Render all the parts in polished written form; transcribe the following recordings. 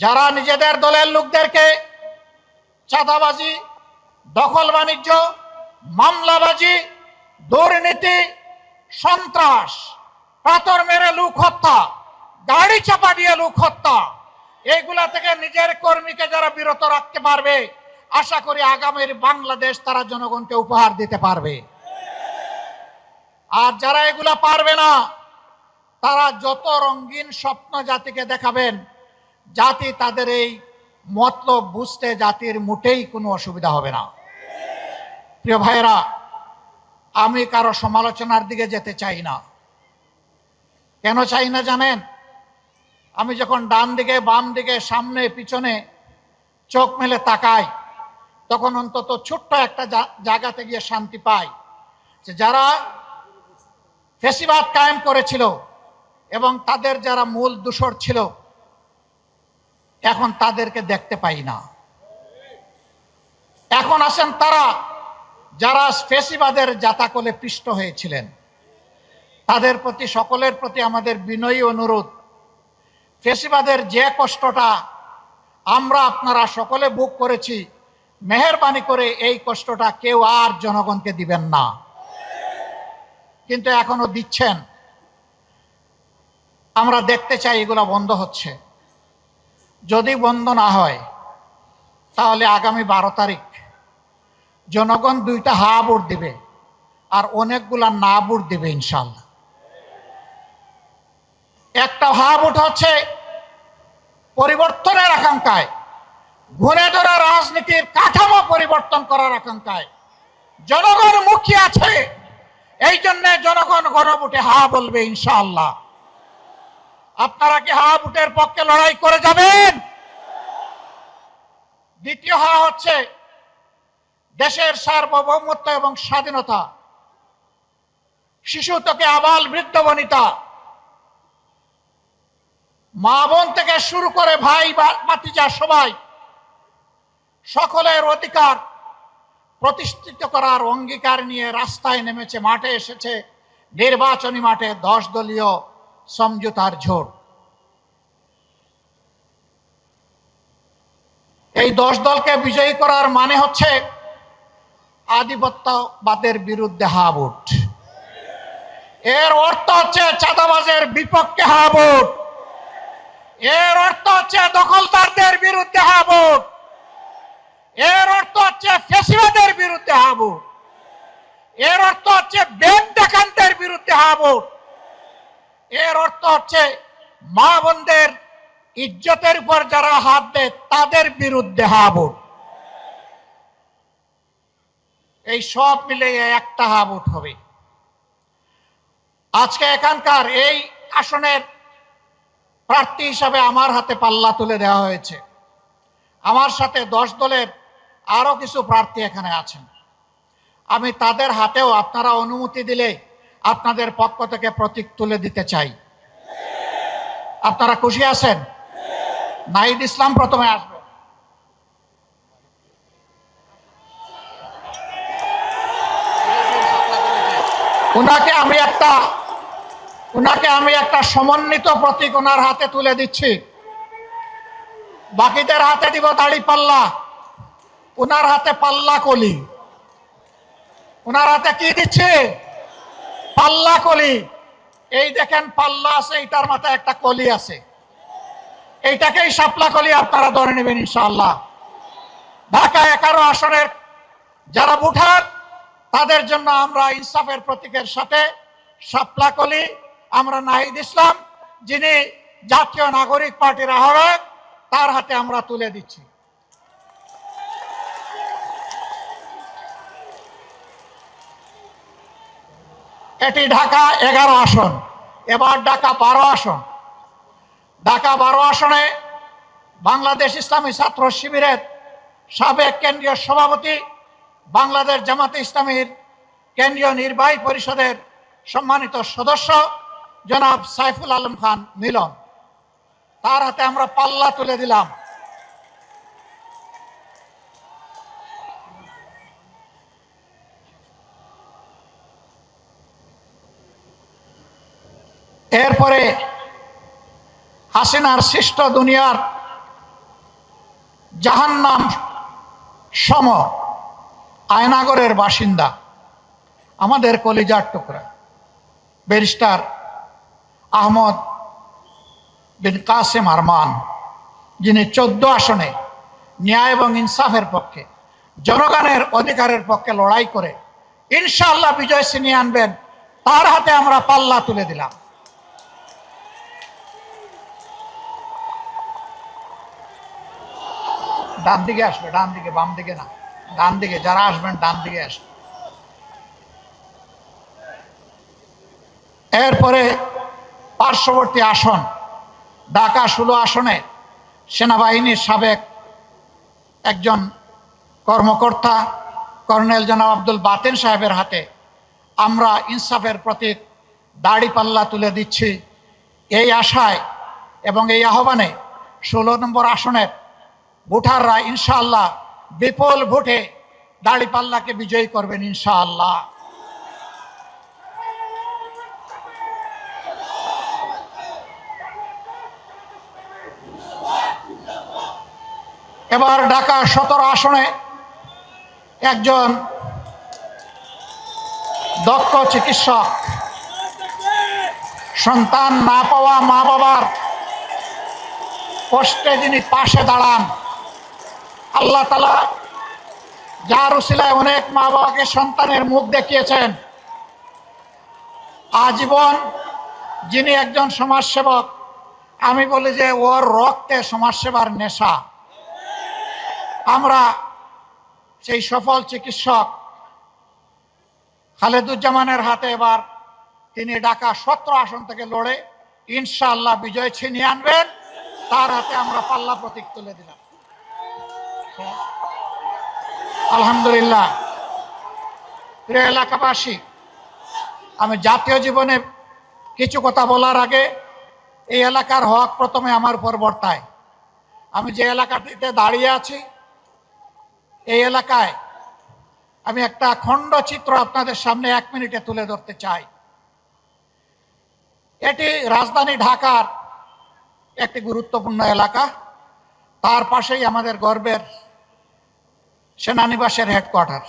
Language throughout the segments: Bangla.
যারা নিজেদের দলের লোকদেরকে চাঁদাবাজি, দখল বাণিজ্য, মামলাবাজি, দুর্নীতি, সন্ত্রাস, পাথর মেরে লোক হত্যা, গাড়ি চাপা দিয়ে লোক হত্যা, এইগুলা থেকে নিজের কর্মীকে যারা বিরত রাখতে পারবে, আশা করি আগামীর বাংলাদেশ তারা জনগণকে উপহার দিতে পারবে। আর যারা এগুলা পারবে না, তারা যত রঙিন স্বপ্ন জাতিকে দেখাবেন, জাতি তাদের এই মতলব বুঝতে জাতির মোটেই কোনো অসুবিধা হবে না। প্রিয় ভাইয়েরা, আমি কারো সমালোচনার দিকে যেতে চাই না। কেন চাই না জানেন? আমি যখন ডান দিকে, বাম দিকে, সামনে পিছনে চোখ মেলে তাকাই, তখন অন্তত ছোট্ট একটা জায়গাতে গিয়ে শান্তি পাই যে যারা ফ্যাসিবাদ কায়েম করেছিল এবং তাদের যারা মূল দূষর ছিল, এখন তাদেরকে দেখতে পাই না। এখন আছেন তারা যারা ফ্যাসিবাদের জাতাকলে পিষ্ট হয়েছিলেন। তাদের প্রতি, সকলের প্রতি আমাদের বিনয়ী অনুরোধ, ফ্যাসিবাদের যে কষ্টটা আমরা আপনারা সকলে ভোগ করেছি, মেহেরবানি করে এই কষ্টটা কেউ আর জনগণকে দিবেন না। কিন্তু এখনো দিচ্ছেন। আমরা দেখতে চাই এগুলো বন্ধ হচ্ছে। যদি বন্ধ না হয়, তাহলে আগামী 12 তারিখ জনগণ 2টা হা ভোট দিবে আর অনেকগুলা না ভোট দিবে ইনশাল্লাহ। একটা হা ভোট হচ্ছে পরিবর্তনের আকাঙ্ক্ষায়, ঘুরে ধরা রাজনীতির কাঠামো পরিবর্তন করার আকাঙ্ক্ষায় জনগণ মুখী আছে, এই জন্য জনগণ গণভোটে হা বলবে ইনশাআল্লাহ। আপনারা কি হা ভোটের পক্ষে লড়াই করে যাবেন? দ্বিতীয় হা হচ্ছে দেশের সার্বভৌমত্ব এবং স্বাধীনতা, শিশু থেকে আবাল বৃদ্ধ বনিতা, মা বোন থেকে শুরু করে ভাই ভাতিজা সবাই, সকলের অধিকার প্রতিষ্ঠিত করার অঙ্গীকার নিয়ে রাস্তায় নেমেছে, মাঠে এসেছে নির্বাচনী মাঠে 10 দলীয় সমঝোতার জোট। এই 10 দলকে বিজয়ী করার মানে হচ্ছে আধিপত্যবাদের বিরুদ্ধে হা ভোট। এর অর্থ হচ্ছে চাঁদাবাজের বিপক্ষে হা ভোট। এর অর্থ হচ্ছে দখলদারদের বিরুদ্ধে হা ভোট। এর অর্থ হচ্ছে ফ্যাসিবাদের বিরুদ্ধে হা ভোট। এর অর্থ হচ্ছে ব্যাংক ডাকাতদের বিরুদ্ধে হা ভোট। এর অর্থ হচ্ছে মা বোনদের ইজ্জতের উপর যারা হাত দেয় তাদের বিরুদ্ধে হা ভোট। এই সব মিলে একটা হা ভোট হবে। আজকে এখানকার এই আসনের প্রার্থী হিসাবে আমার হাতে পাল্লা তুলে দেওয়া হয়েছে। আমার সাথে 10 দলের আরো কিছু প্রার্থী এখানে আছেন। আমি তাদের হাতেও আপনারা অনুমতি দিলে আপনাদের পক্ষ থেকে প্রতীক তুলে দিতে চাই। আপনারা খুশি আছেন? নাহিদ ইসলাম প্রথমে আসবে। উনাকে আমি একটা সমন্বিত প্রতীক ওনার হাতে তুলে দিচ্ছি। বাকিদের হাতে দিব দাড়ি পাল্লা, ওনার হাতে পাল্লা কলি। ওনার হাতে কি দিচ্ছে? পাল্লা কলি। এই দেখেন পাল্লা আছে, এইটার মাথায় একটা কলি আছে, এইটাকেই শাপলা কলি আপনারা ধরে নেবেন ইনশাআল্লাহ। ঢাকা 11 আসনের যারা ভোটার, তাদের জন্য আমরা ইনসাফের প্রতীকের সাথে শাপলা কলি আমরা নাহিদ ইসলাম, যিনি জাতীয় নাগরিক পার্টির আহ্বায়ক, তার হাতে আমরা তুলে দিচ্ছি। এটি ঢাকা 11 আসন, এবার ঢাকা 12 আসন। ঢাকা 12 আসনে বাংলাদেশ ইসলামী ছাত্র শিবিরের সাবেক কেন্দ্রীয় সভাপতি, বাংলাদেশ জামাতে ইসলামীর কেন্দ্রীয় নির্বাহী পরিষদের সম্মানিত সদস্য জনাব সাইফুল আলম খান মিলন, তার হাতে আমরা পাল্লা তুলে দিলাম। এরপরে হাসিনার সৃষ্ট দুনিয়ার জাহান্নাম সম আয়নাগরের বাসিন্দা আমাদের কলিজার টুকরা ব্যারিস্টার আহমদ বিন কাসেম আরমান, যিনি 14 আসনে ন্যায় এবং ইনসাফের পক্ষে, জনগণের অধিকারের পক্ষে লড়াই করে ইনশাআল্লাহ বিজয় ছিনিয়ে আনবেন, তার হাতে আমরা পাল্লা তুলে দিলাম। ডান দিকে আসবে, ডান দিকে, বাম দিকে না, ডান দিকে। যারা আসবেন ডান দিকে আসবে। এরপরে পার্শ্ববর্তী আসন ঢাকা 16 আসনে সেনাবাহিনীর সাবেক একজন কর্মকর্তা কর্নেল জনাব আব্দুল বাতেন সাহেবের হাতে আমরা ইনসাফের প্রতীক দাড়িপাল্লা তুলে দিচ্ছি। এই আশায় এবং এই আহ্বানে 16 নম্বর আসনের ভোটাররা ইনশাআল্লাহ বিপুল ভোটে দাড়িপাল্লাকে বিজয়ী করবেন ইনশাআল্লাহ। এবার ঢাকা 17 আসনে একজন দক্ষ চিকিৎসক, সন্তান না পাওয়া মা বাবার কষ্টে যিনি পাশে দাঁড়ান, আল্লাহ তাআলা যার উসিলায় অনেক মা বাবাকে সন্তানের মুখ দেখিয়েছেন, আজীবন যিনি একজন সমাজসেবক, আমি বলি যে ওর রক্তে সমাজসেবার নেশা। আমরা সেই সফল চিকিৎসক খালেদুজ্জামানের হাতে এবার তিনি ঢাকা 17 আসন থেকে লড়ে ইনশাআল্লাহ বিজয় ছিনিয়ে আনবেন, তার হাতে আমরা পাল্লা প্রতীক তুলে দিলাম। আলহামদুলিল্লাহ। প্রিয় এলাকাবাসী, আমি জাতীয় জীবনে কিছু কথা বলার আগে এই এলাকার হক প্রথমে আমার উপর বর্তায়। আমি যে এলাকাটিতে দাঁড়িয়ে আছি, এই এলাকায় আমি একটা খণ্ডচিত্র আপনাদের সামনে 1 মিনিটে তুলে ধরতে চাই। এটি রাজধানী ঢাকার একটি গুরুত্বপূর্ণ এলাকা। তার পাশেই আমাদের গর্বের সেনানিবাসের হেডকোয়ার্টার,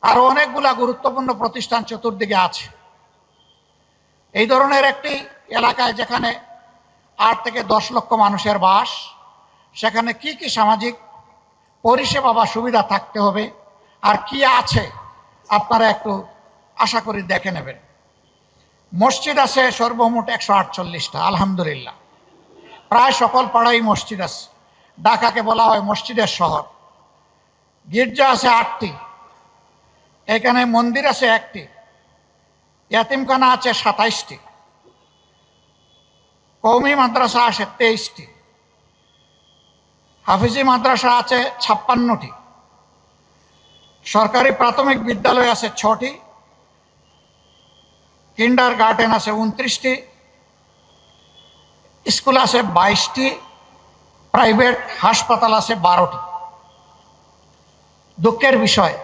আরো অনেকগুলা গুরুত্বপূর্ণ প্রতিষ্ঠান চতুর্দিকে আছে। এই ধরনের একটি এলাকায় যেখানে 8 থেকে 10 লক্ষ মানুষের বাস, সেখানে কি কি সামাজিক পরিষেবা বা সুবিধা থাকতে হবে আর কি আছে আপনারা একটু আশা করি দেখে নেবেন। মসজিদ আছে সর্বমোট 148টা, আলহামদুলিল্লাহ। প্রায় সকল পাড়াই মসজিদ আছে। ঢাকাকে বলা হয় মসজিদের শহর। গির্জা আছে 8টি, এখানে মন্দির আছে 1টি, ইয়াতিমখানা আছে 27টি, কওমি মাদ্রাসা আছে 23টি, হাফিজি মাদ্রাসা আছে 56টি, সরকারি প্রাথমিক বিদ্যালয় আছে 6টি, কিন্ডার গার্ডেন আছে 29টি, স্কুল আছে 22টি, প্রাইভেট হাসপাতাল আছে 12টি। দুঃখের বিষয়,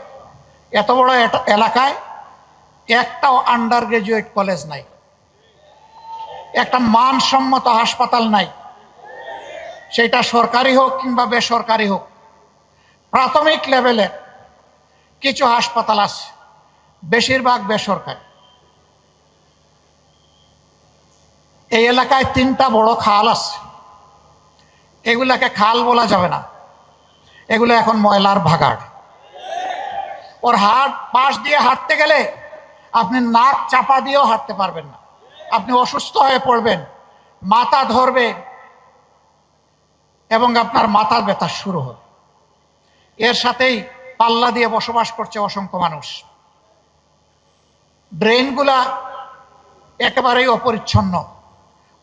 এত বড় এলাকায় একটাও আন্ডার গ্রাজুয়েট কলেজ নাই, একটা মানসম্মত হাসপাতাল নাই, সেটা সরকারি হোক কিংবা বেসরকারি হোক। প্রাথমিক লেভেলের কিছু হাসপাতাল আছে, বেশিরভাগ বেসরকারি। এই এলাকায় 3টা বড় খাল আছে, এগুলাকে খাল বলা যাবে না, এগুলো এখন ময়লার ভাগাড়। ওর পাশ দিয়ে হাঁটতে গেলে আপনি নাক চাপা দিয়েও হাঁটতে পারবেন না, আপনি অসুস্থ হয়ে পড়বেন, মাথা ধরবে এবং আপনার মাথার ব্যথা শুরু হবে। এর সাথেই পাল্লা দিয়ে বসবাস করছে অসংখ্য মানুষ। ড্রেনগুলা একেবারেই অপরিচ্ছন্ন,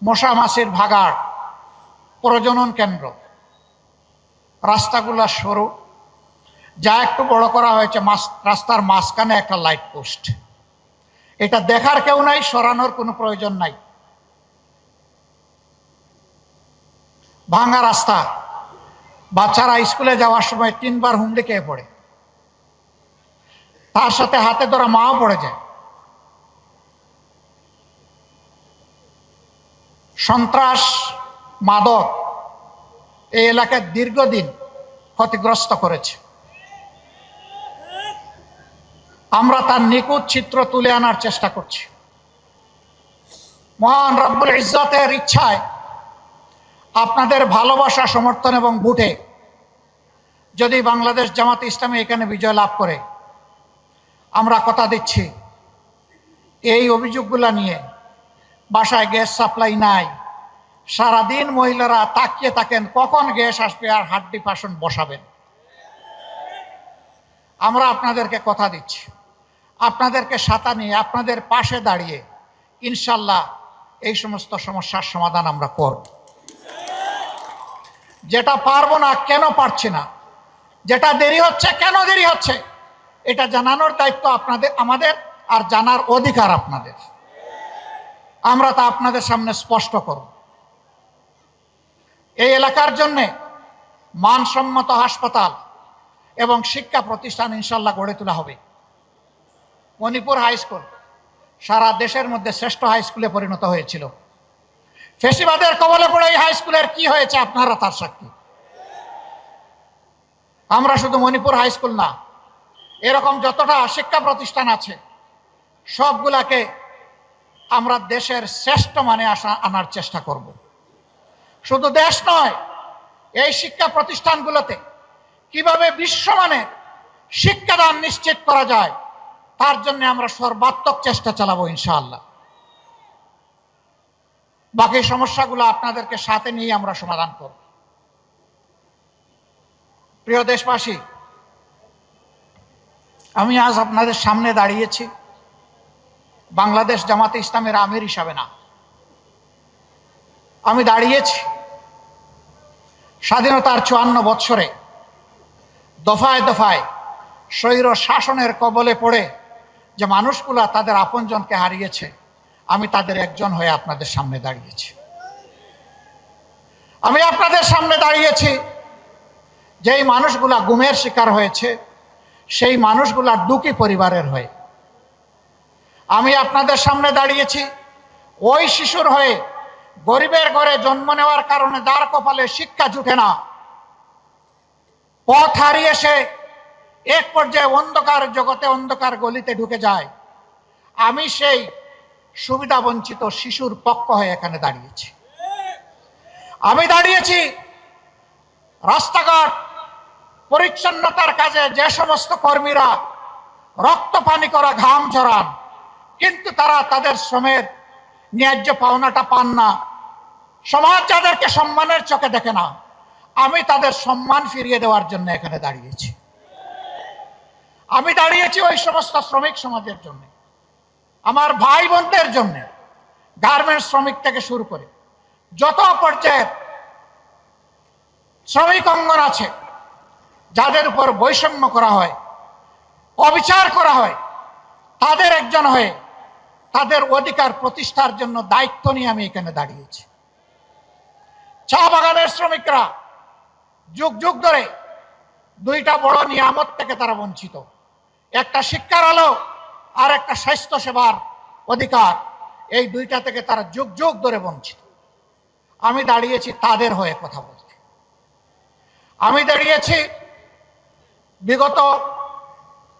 মশা মাছির ভাগাড়, প্রজনন কেন্দ্র। রাস্তাগুলা সরু, যা একটু বড় করা হয়েছে রাস্তার মাঝখানে একটা লাইট পোস্ট। এটা দেখার কেউ নাই, সরানোর কোনো প্রয়োজন নাই। ভাঙা রাস্তা, বাচ্চারা স্কুলে যাওয়ার সময় 3 বার হুমড়ি খেয়ে পড়ে, তার সাথে হাতে ধরা মাও পড়ে যায়। সন্ত্রাস, মাদক এই এলাকায় দীর্ঘদিন ক্ষতিগ্রস্ত করেছে। আমরা তার নিখুঁত চিত্র তুলে আনার চেষ্টা করছি। মহান রব্বুল ইজ্জতের ইচ্ছায় আপনাদের ভালোবাসা, সমর্থন এবং ভোটে যদি বাংলাদেশ জামাতে ইসলামী এখানে বিজয় লাভ করে, আমরা কথা দিচ্ছি এই অভিযোগগুলো নিয়ে বাসায় গ্যাস সাপ্লাই নাই, সারাদিন মহিলারা তাকিয়ে থাকেন কখন গ্যাস আসবে আর হাড্ডি পাশন বসাবেন। আমরা আপনাদেরকে কথা দিচ্ছি, আপনাদেরকে সাথে নিয়ে আপনাদের পাশে দাঁড়িয়ে ইনশাল্লাহ এই সমস্ত সমস্যার সমাধান আমরা করব। যেটা পারবো না কেন পারছি না, যেটা দেরি হচ্ছে কেন দেরি হচ্ছে, এটা জানানোর দায়িত্ব আপনাদের, আমাদের, আর জানার অধিকার আপনাদের। আমরা তা আপনাদের সামনে স্পষ্ট করব। এই এলাকার জন্য মানসম্মত হাসপাতাল এবং শিক্ষা প্রতিষ্ঠান ইনশাল্লাহ গড়ে তোলা হবে। মণিপুর হাই স্কুল সারা দেশের মধ্যে শ্রেষ্ঠ হাই স্কুলে পরিণত হয়েছিল। ফেসিবাদের কবলে পড়ে এই হাই স্কুলের কি হয়েছে আপনারা তার সাক্ষী। আমরা শুধু মণিপুর হাই স্কুল না, এরকম যতটা শিক্ষা প্রতিষ্ঠান আছে সবগুলাকে আমরা দেশের শ্রেষ্ঠ মানে আনার চেষ্টা করব। শুধু দেশ নয়, এই শিক্ষা প্রতিষ্ঠানগুলোতে কিভাবে বিশ্বমানের শিক্ষাদান নিশ্চিত করা যায় তার জন্য আমরা সর্বাত্মক চেষ্টা চালাবো ইনশাআল্লাহ। বাকি সমস্যাগুলো আপনাদেরকে সাথে নিয়ে আমরা সমাধান করব। প্রিয় দেশবাসী, আমি আজ আপনাদের সামনে দাঁড়িয়েছি বাংলাদেশ জামাতে ইসলামের আমির হিসাবে না, আমি দাঁড়িয়েছি স্বাধীনতার 54 বৎসরে দফায় দফায় স্বৈর শাসনের কবলে পড়ে যে মানুষগুলা তাদের আপনজনকে হারিয়েছে, আমি তাদের একজন হয়ে আপনাদের সামনে দাঁড়িয়েছি। আমি আপনাদের সামনে দাঁড়িয়েছি যেই মানুষগুলা গুমের শিকার হয়েছে, সেই মানুষগুলার দুঃখী পরিবারের হয়ে। আমি আপনাদের সামনে দাঁড়িয়েছি ওই শিশুর হয়ে, গরিবের ঘরে জন্ম নেওয়ার কারণে যার কপালে শিক্ষা জুটে না, পথ হারিয়ে সে এক পর্যায়ে অন্ধকার জগতে, অন্ধকার গলিতে ঢুকে যায়। আমি সেই সুবিধা বঞ্চিত শিশুর পক্ষ হয়ে এখানে দাঁড়িয়েছি। আমি দাঁড়িয়েছি রাস্তাঘাট পরিচ্ছন্নতার কাজে যে সমস্ত কর্মীরা রক্ত পানি করা ঘাম ঝরান, কিন্তু তারা তাদের শ্রমের ন্যায্য পাওনাটা পান না, সমাজ যাদেরকে সম্মানের চোখে দেখে না, আমি তাদের সম্মান ফিরিয়ে দেওয়ার জন্য এখানে দাঁড়িয়েছি। আমি দাঁড়িয়েছি ওই সমস্ত শ্রমিক সমাজের জন্য, আমার ভাই বোনদের জন্য, গার্মেন্টস শ্রমিক থেকে শুরু করে যত পর্যায়ের শ্রমিক অঙ্গন আছে, যাদের উপর বৈষম্য করা হয়, অবিচার করা হয়, তাদের একজন হয়ে তাদের অধিকার প্রতিষ্ঠার জন্য দায়িত্ব নিয়ে আমি এখানে দাঁড়িয়েছি। চা বাগানের শ্রমিকরা যুগ যুগ ধরে দুইটা বড় নিয়ামত থেকে তারা বঞ্চিত, একটা শিক্ষার আলো আর একটা স্বাস্থ্য সেবার অধিকার। এই দুইটা থেকে তারা যুগ যুগ ধরে বঞ্চিত। আমি দাঁড়িয়েছি তাদের হয়ে কথা বলতে। আমি দাঁড়িয়েছি বিগত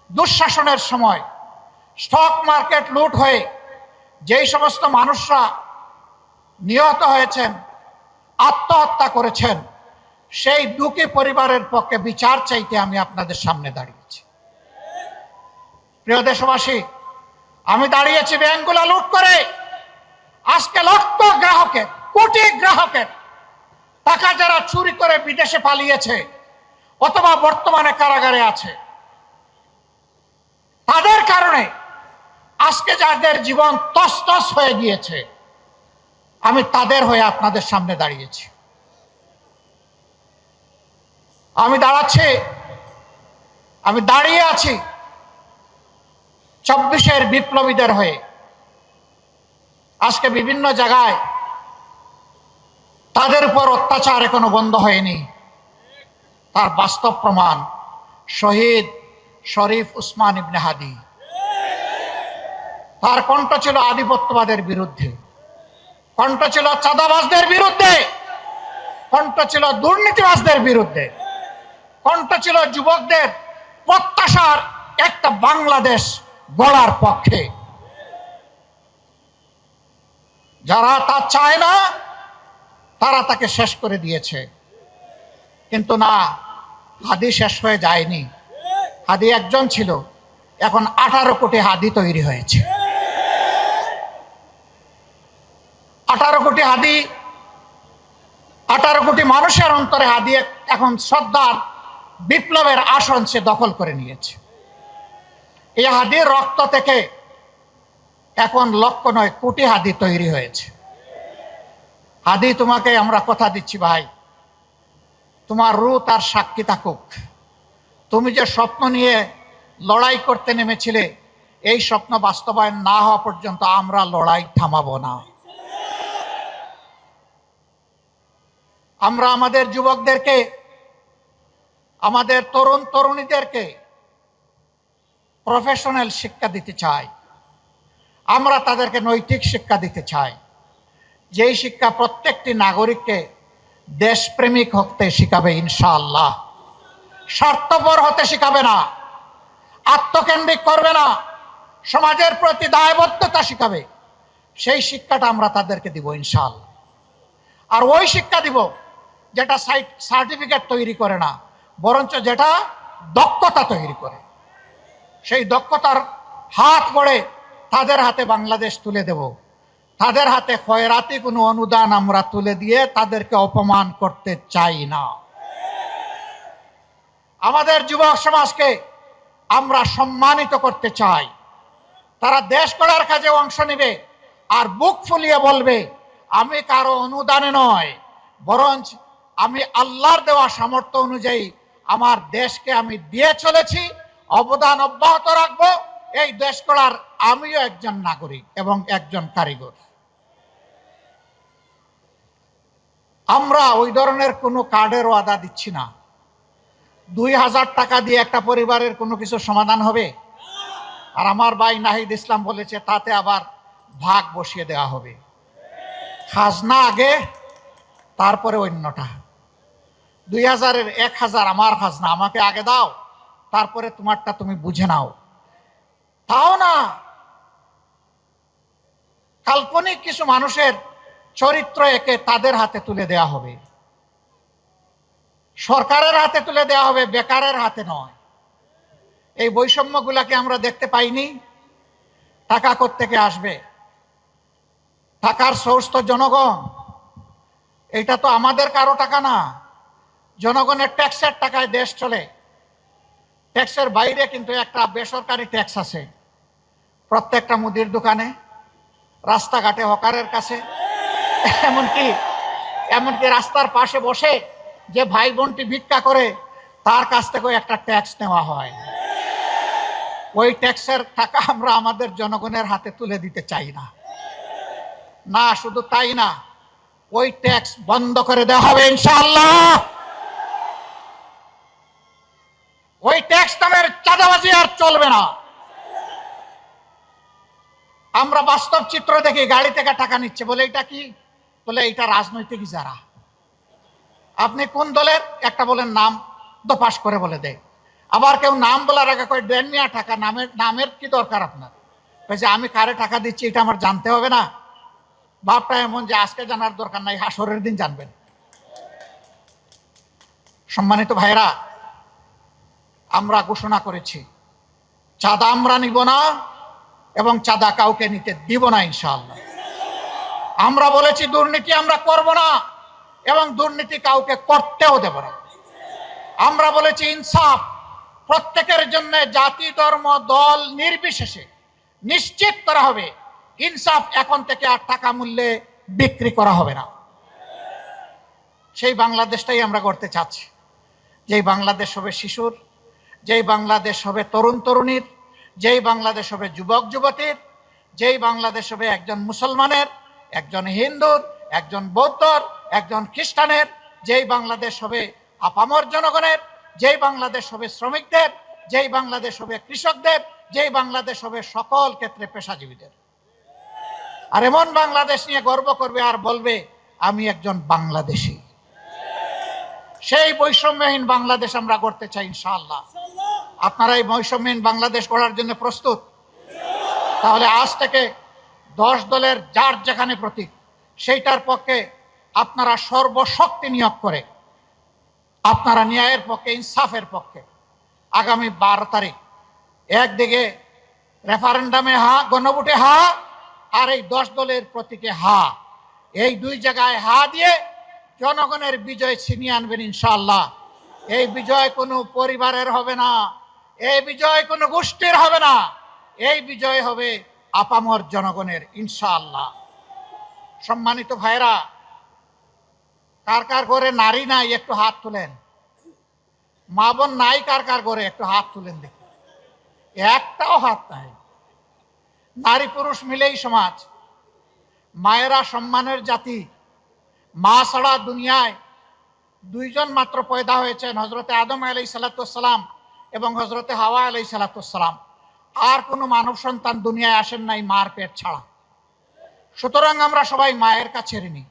দুঃশাসনের সময় স্টক মার্কেট লুট হয়ে যেই সমস্ত মানুষরা নিহত হয়েছেন, আত্মহত্যা করেছেন, সেই দুঃখী পরিবারের পক্ষে বিচার চাইতে আমি আপনাদের সামনে দাঁড়িয়েছি। প্রিয় দেশবাসী, আমি দাঁড়িয়েছি ব্যাংকগুলো লুট করে আজকে লক্ষ গ্রাহকের, কোটি গ্রাহকের টাকা যারা চুরি করে বিদেশে পালিয়েছে অথবা বর্তমানে কারাগারে আছে, তাদের কারণে আজকে যাদের জীবন তছনছ হয়ে গিয়েছে, আমি তাদের হয়ে আপনাদের সামনে দাঁড়িয়েছি। আমি দাঁড়িয়ে আছি 24-এর বিপ্লবীদের হয়ে। আজকে বিভিন্ন জায়গায় তাদের উপর অত্যাচার এখনো বন্ধ হয়নি, তার বাস্তব প্রমাণ শহীদ শরীফ উসমান ইবনে হাদি। তার কণ্ঠ ছিল আধিপত্যবাদের বিরুদ্ধে, কণ্ঠ ছিল চাঁদাবাজদের বিরুদ্ধে, কণ্ঠ ছিল দুর্নীতিবাজদের বিরুদ্ধে, কণ্ঠ ছিল যুবকদের প্রত্যাশার একটা বাংলাদেশ গড়ার পক্ষে। যারা তা চায় না তারা তাকে শেষ করে দিয়েছে। কিন্তু না, হাদি শেষ হয়ে যায়নি। হাদি একজন ছিল, এখন 18 কোটি হাদি তৈরি হয়েছে। 18 কোটি হাদি, 18 কোটি মানুষের অন্তরে হাদি এখন শ্রদ্ধার বিপ্লবের আসন সে দখল করে নিয়েছে। এই হাদির রক্ত থেকে এখন লক্ষ নয় কোটি হাদি তৈরি হয়েছে। হাদি, তোমাকে আমরা কথা দিচ্ছি ভাই, তোমার রূহ তার সাক্ষী থাকুক। তুমি যে স্বপ্ন নিয়ে লড়াই করতে নেমেছিলে, এই স্বপ্ন বাস্তবায়ন না হওয়া পর্যন্ত আমরা লড়াই থামাবো না। আমরা আমাদের যুবকদেরকে, আমাদের তরুণ তরুণীদেরকে প্রফেশনাল শিক্ষা দিতে চাই। আমরা তাদেরকে নৈতিক শিক্ষা দিতে চাই, যেই শিক্ষা প্রত্যেকটি নাগরিককে দেশপ্রেমিক হতে শিখাবে ইনশাআল্লাহ। স্বার্থপর হতে শিখাবে না, আত্মকেন্দ্রিক করবে না, সমাজের প্রতি দায়বদ্ধতা শিখাবে। সেই শিক্ষাটা আমরা তাদেরকে দিব ইনশাআল্লাহ। আর ওই শিক্ষা দিব যেটা সার্টিফিকেট তৈরি করে না, বরঞ্চ যেটা দক্ষতা তৈরি করে। সেই দক্ষতার হাত গড়ে তাদের হাতে বাংলাদেশ তুলে দেব। তাদের হাতে খয়রাতি কোনো অনুদান আমরা তুলে দিয়ে তাদেরকে অপমান করতে চাই না। আমাদের যুবক সমাজকে আমরা সম্মানিত করতে চাই। তারা দেশ গড়ার কাজে অংশ নেবে আর বুক ফুলিয়ে বলবে, আমি কারো অনুদানে নয়, বরঞ্চ আমি আল্লাহর দেওয়া সামর্থ্য অনুযায়ী আমার দেশকে আমি দিয়ে চলেছি, অবদান অব্যাহত রাখবো। এই দেশ গড়ার আমিও একজন নাগরিক এবং একজন কারিগর। আমরা ওই ধরনের কোনো কার্ডের ওয়াদা দিচ্ছি না। 2000 টাকা দিয়ে একটা পরিবারের কোনো কিছু সমাধান হবে? আর আমার ভাই নাহিদ ইসলাম বলেছে তাতে আবার ভাগ বসিয়ে দেওয়া হবে। খাজনা আগে, তারপরে অন্যটা। 2000-এর 1000 আমার খাজনা, আমাকে আগে দাও, তারপরে তোমারটা তুমি বুঝে নাও। তাও না, কাল্পনিক কিছু মানুষের চরিত্র একে তাদের হাতে তুলে দেয়া হবে, সরকারের হাতে তুলে দেওয়া হবে, বেকারের হাতে নয়। এই বৈষম্যগুলাকে আমরা দেখতে পাইনি। টাকা কোত্থেকে আসবে? টাকার সোর্স তো জনগণ। এটা তো আমাদের কারো টাকা না, জনগণের ট্যাক্সের টাকায় দেশ চলে। ট্যাক্সের বাইরে কিন্তু একটা বেসরকারি ট্যাক্স আছে, প্রত্যেকটা মুদির দোকানে, রাস্তাঘাটে, হকারের কাছে, এমনকি রাস্তার পাশে বসে যে ভাই বোনটি ভিক্ষা করে তার কাছ থেকেও একটা ট্যাক্স নেওয়া হয়। ওই ট্যাক্সের টাকা আমরা আমাদের জনগণের হাতে তুলে দিতে চাই না। না, শুধু তাই না, ওই ট্যাক্স বন্ধ করে দেওয়া হবে ইনশাআল্লাহ। ওই ট্যাক্স নামের চাঁদাবাজি আর চলবে না। আমরা বাস্তব চিত্র দেখি, গাড়ি থেকে টাকা নিচ্ছে, বলে এটা কি? বলে এটা রাজনৈতিক ইজারা। আপনি কোন দলের? একটা বলেন নাম, দোপাস করে বলে দেয়। আবার কেউ নাম বলার আগে কয় দেন মিয়া টাকা। নামের কি দরকার আপনার? বলছে আমি কারে টাকা দিচ্ছি এটা আমার জানতে হবে না? ভাবটা এমন যে আজকে জানার দরকার নাই, হাসরের দিন জানবেন। সম্মানিত ভাইরা, আমরা ঘোষণা করেছি চাঁদা আমরা নিব না এবং চাঁদা কাউকে নিতে দিব না ইনশাআল্লাহ। আমরা বলেছি দুর্নীতি আমরা করব না এবং দুর্নীতি কাউকে করতেও দেব না। আমরা বলেছি ইনসাফ প্রত্যেকের জন্য, জাতি, ধর্ম, দল নির্বিশেষে নিশ্চিত করা হবে। ইনসাফ এখন থেকে আর টাকা মূল্যে বিক্রি করা হবে না। সেই বাংলাদেশটাই আমরা করতে চাচ্ছি, যেই বাংলাদেশ হবে শিশুর, যেই বাংলাদেশ হবে তরুণ তরুণীর, যেই বাংলাদেশ হবে যুবক যুবতীর, যেই বাংলাদেশ হবে একজন মুসলমানের, একজন হিন্দুর, একজন বৌদ্ধর, একজন খ্রিস্টানের, যেই বাংলাদেশ হবে আপামর জনগণের, যেই বাংলাদেশ হবে শ্রমিকদের, যেই বাংলাদেশ হবে কৃষকদের, যেই বাংলাদেশ হবে সকল ক্ষেত্রে পেশাজীবীদের। আর এমন বাংলাদেশ নিয়ে গর্ব করবে আর বলবে আমি একজন বাংলাদেশী। সেই বৈষম্যহীন বাংলাদেশ আমরা গড়তে চাই ইনশাআল্লাহ। আপনারা এই বৈষম্যহীন বাংলাদেশ গড়ার জন্য প্রস্তুত? তাহলে আজ থেকে 10 দলের যার যেখানে প্রতীক সেইটার পক্ষে আপনারা সর্বশক্তি নিয়োগ করে আপনারা ন্যায়ের পক্ষে, ইনসাফের পক্ষে আগামী 12 তারিখ একদিকে রেফারেন্ডামে হা, গণভোটে হা, আর এই 10 দলের প্রতীকে হা, এই দুই জায়গায় হা দিয়ে জনগণের বিজয় ছিনিয়ে আনবেন ইনশাআল্লাহ। এই বিজয় কোনো পরিবারের হবে না, এই বিজয় কোনো গোষ্ঠীর হবে না, এই বিজয় হবে আপামর জনগণের ইনশাআল্লাহ। সম্মানিত ভাইরা, কার কার ঘরে নারী নাই একটু হাত তুলেন। মা বোন নাই কার কার ঘরে একটু হাত তুলেন দেখি। একটাও হাত নাই। নারী পুরুষ মিলেই সমাজ। মায়েরা সম্মানের জাতি। মা ছাড়া দুনিয়ায় দুইজন মাত্র পয়দা হয়েছেন, হজরতে আদম আলাইহিস সালাম এবং হজরতে হাওয়া আলাইহিস সালাম। আর কোনো মানব সন্তান দুনিয়ায় আসেন নাই মার পেট ছাড়া। সুতরাং আমরা সবাই মায়ের কাছে ঋণী।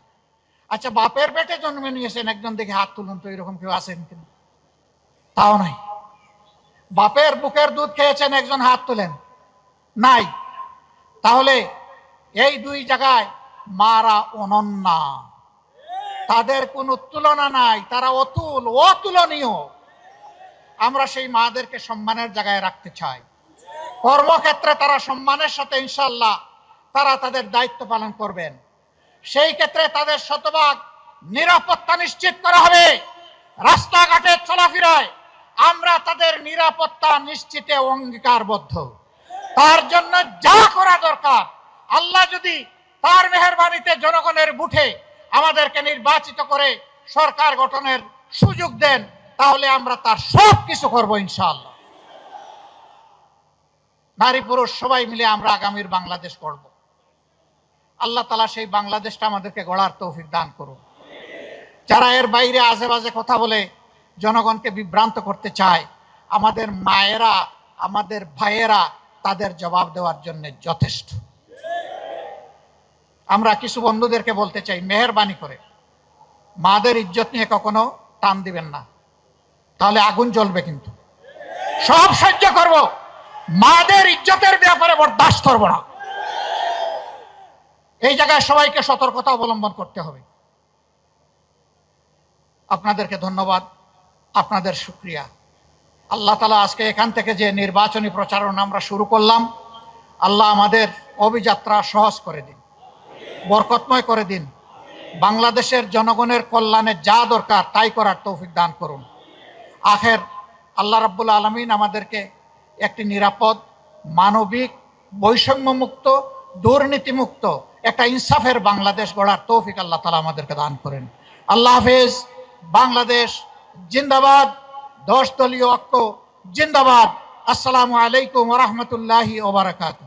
আচ্ছা, বাপের পেটে জন্মে নিয়েছেন একজন, দেখে হাত তুলুন তো, এরকম কেউ আছেন কিনা? তাও নাই। বাপের বুকের দুধ খেয়েছেন একজন, হাত তুলেন। নাই। তাহলে এই দুই জায়গায় মারা অনন্যা, তাদের কোনো তুলনা নাই, তারা অতুলনীয়। আমরা সেই মাদেরকে সম্মানের জায়গায় রাখতে চাই। কর্মক্ষেত্রে তারা সম্মানের সাথে ইনশাআল্লাহ তারা তাদের দায়িত্ব পালন করবেন। সেই ক্ষেত্রে তাদের শতভাগ নিরাপত্তা নিশ্চিত করা হবে। রাস্তাঘাটে চলাফেরায় আমরা তাদের নিরাপত্তা নিশ্চিতে অঙ্গীকারবদ্ধ। তার জন্য যা করা দরকার, আল্লাহ যদি তার মেহেরবানিতে জনগণের বুঠে আমাদেরকে নির্বাচিত করে সরকার গঠনের সুযোগ দেন, তাহলে আমরা তার সব কিছু করবো ইনশাআল্লাহ। নারী পুরুষ সবাই মিলে আমরা আগামীর বাংলাদেশ গড়ব। আল্লাহ তাআলা সেই বাংলাদেশটা আমাদেরকে গড়ার তৌফিক দান করুন। যারা এর বাইরে আজে বাজে কথা বলে জনগণকে বিভ্রান্ত করতে চায়, আমাদের মায়েরা, আমাদের ভাইয়েরা তাদের জবাব দেওয়ার জন্য যথেষ্ট। আমরা কিছু বন্ধুদেরকে বলতে চাই, মেহেরবানি করে মাদের ইজ্জত নিয়ে কখনো টান দিবেন না, তাহলে আগুন জ্বলবে। কিন্তু সব সহ্য করব, মাদের ইজ্জতের ব্যাপারে বরদাস্ত করব না। এই জায়গায় সবাইকে সতর্কতা অবলম্বন করতে হবে। আপনাদেরকে ধন্যবাদ, আপনাদের শুকরিয়া। আল্লাহ তাআলা আজকে এখান থেকে যে নির্বাচনী প্রচারণা আমরা শুরু করলাম, আল্লাহ আমাদের অভিযাত্রা সহজ করে দিন, বরকতময় করে দিন। বাংলাদেশের জনগণের কল্যাণে যা দরকার তাই করার তৌফিক দান করুন। আখের আল্লাহ রাব্বুল আলামিন আমাদেরকে একটি নিরাপদ, মানবিক, বৈষম্যমুক্ত, দুর্নীতিমুক্ত একটা ইনসাফের বাংলাদেশ গড়ার তৌফিক আল্লাহ তাআলা আমাদেরকে দান করেন। আল্লাহ হাফেজ। বাংলাদেশ জিন্দাবাদ। 10 দলীয় ঐক্য জিন্দাবাদ। আসসালামু আলাইকুম ওয়া রাহমাতুল্লাহি ওয়া বারাকাতুহু।